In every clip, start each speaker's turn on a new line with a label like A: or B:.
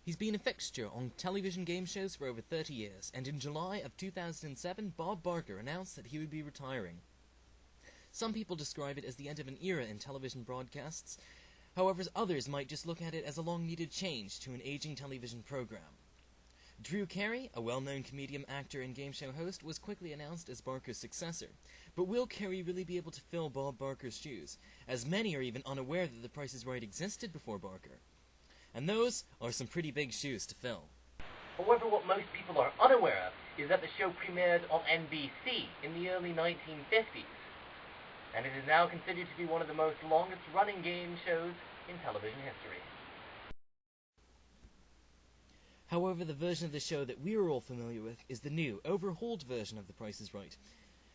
A: He's been a fixture on television game shows for over 30 years, and in July of 2007, Bob Barker announced that he would be retiring. Some people describe it as the end of an era in television broadcasts, however others might just look at it as a long-needed change to an aging television program. Drew Carey, a well-known comedian, actor, and game show host, was quickly announced as Barker's successor. But will Carey really be able to fill Bob Barker's shoes, as many are even unaware that The Price is Right existed before Barker? And those are some pretty big shoes to fill.
B: However, what most people are unaware of is that the show premiered on NBC in the early 1950s, and it is now considered to be one of the most longest-running game shows in television history.
A: However, the version of the show that we are all familiar with is the new, overhauled version of The Price is Right.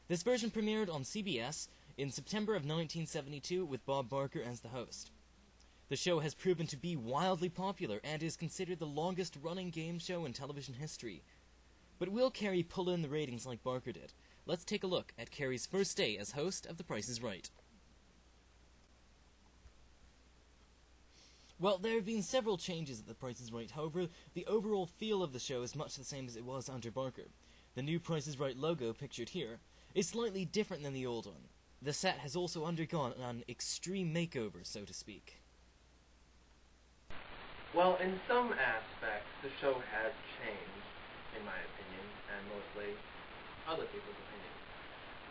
A: This version premiered on CBS in September of 1972 with Bob Barker as the host. The show has proven to be wildly popular and is considered the longest-running game show in television history. But will Carey pull in the ratings like Barker did? Let's take a look at Carey's first day as host of The Price is Right. Well, there have been several changes at The Price is Right. However, the overall feel of the show is much the same as it was under Barker. The new Price is Right logo, pictured here, is slightly different than the old one. The set has also undergone an extreme makeover, so to speak.
C: Well, in some aspects, the show has changed, in my opinion, and mostly other people's opinions.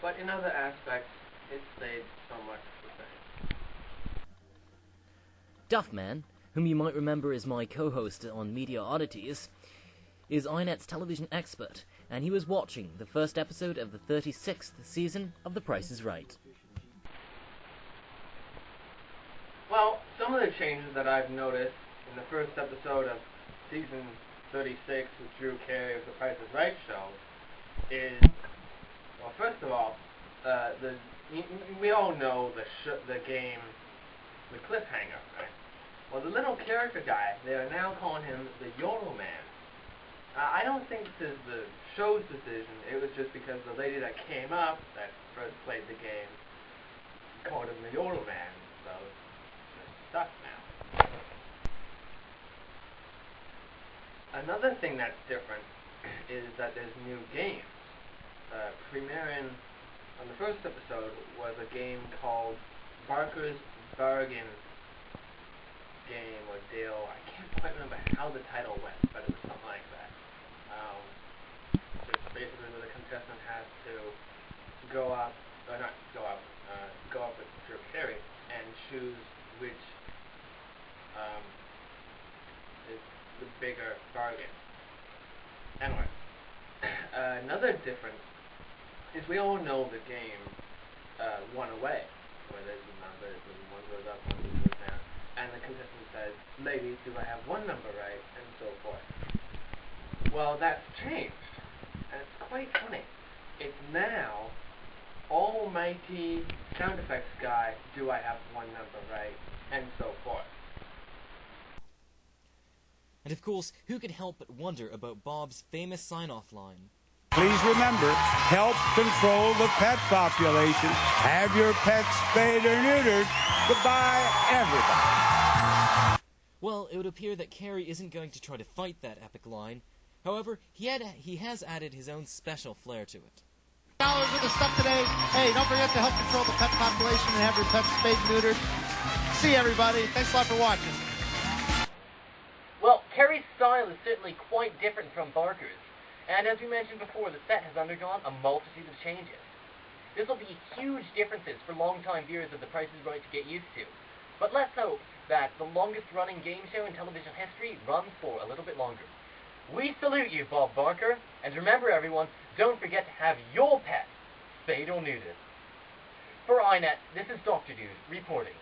C: But in other aspects, it stayed somewhat the same.
A: Duffman, whom you might remember as my co-host on Media Oddities, is INET's television expert, and he was watching the first episode of the 36th season of The Price is Right.
C: Well, some of the changes that I've noticed in the first episode of season 36 with Drew Carey of The Price is Right show is, well, first of all, we all know the game, the cliffhanger, right? Well, the little character guy, they are now calling him the Yodel Man. I don't think this is the show's decision. It was just because the lady that came up, that first played the game, called him the Yodel Man, so it's stuck now. Another thing that's different is that there's new games. Premiering on the first episode was a game called Barker's Bargain Game or Deal. I can't quite remember how the title went, but it was something like that. Just basically where the contestant has to go up with Drew Carey and choose which is the bigger bargain. Anyway, another difference is we all know the game one away, where there's the numbers and one goes up, one goes down, and the contestant says, "Ladies, do I have one number right?" and so forth. Well, that's changed, and it's quite funny. It's now almighty sound effects guy, "Do I have one number right?" and so forth.
A: And of course, who could help but wonder about Bob's famous sign-off line?
D: Please remember, help control the pet population. Have your pets spayed or neutered. Goodbye, everybody.
A: Well, it would appear that Carey isn't going to try to fight that epic line. However, he has added his own special flair to it.
E: $1 worth of stuff today. Hey, don't forget to help control the pet population and have your pets spayed and neutered. See you, everybody. Thanks a lot for watching.
B: Well, Carey's style is certainly quite different from Barker's, and as we mentioned before, the set has undergone a multitude of changes. This will be huge differences for long-time viewers of The Price is Right to get used to, but let's hope that the longest-running game show in television history runs for a little bit longer. We salute you, Bob Barker, and remember everyone, don't forget to have your pet spayed or neutered. For INET, this is Dr. Dude reporting.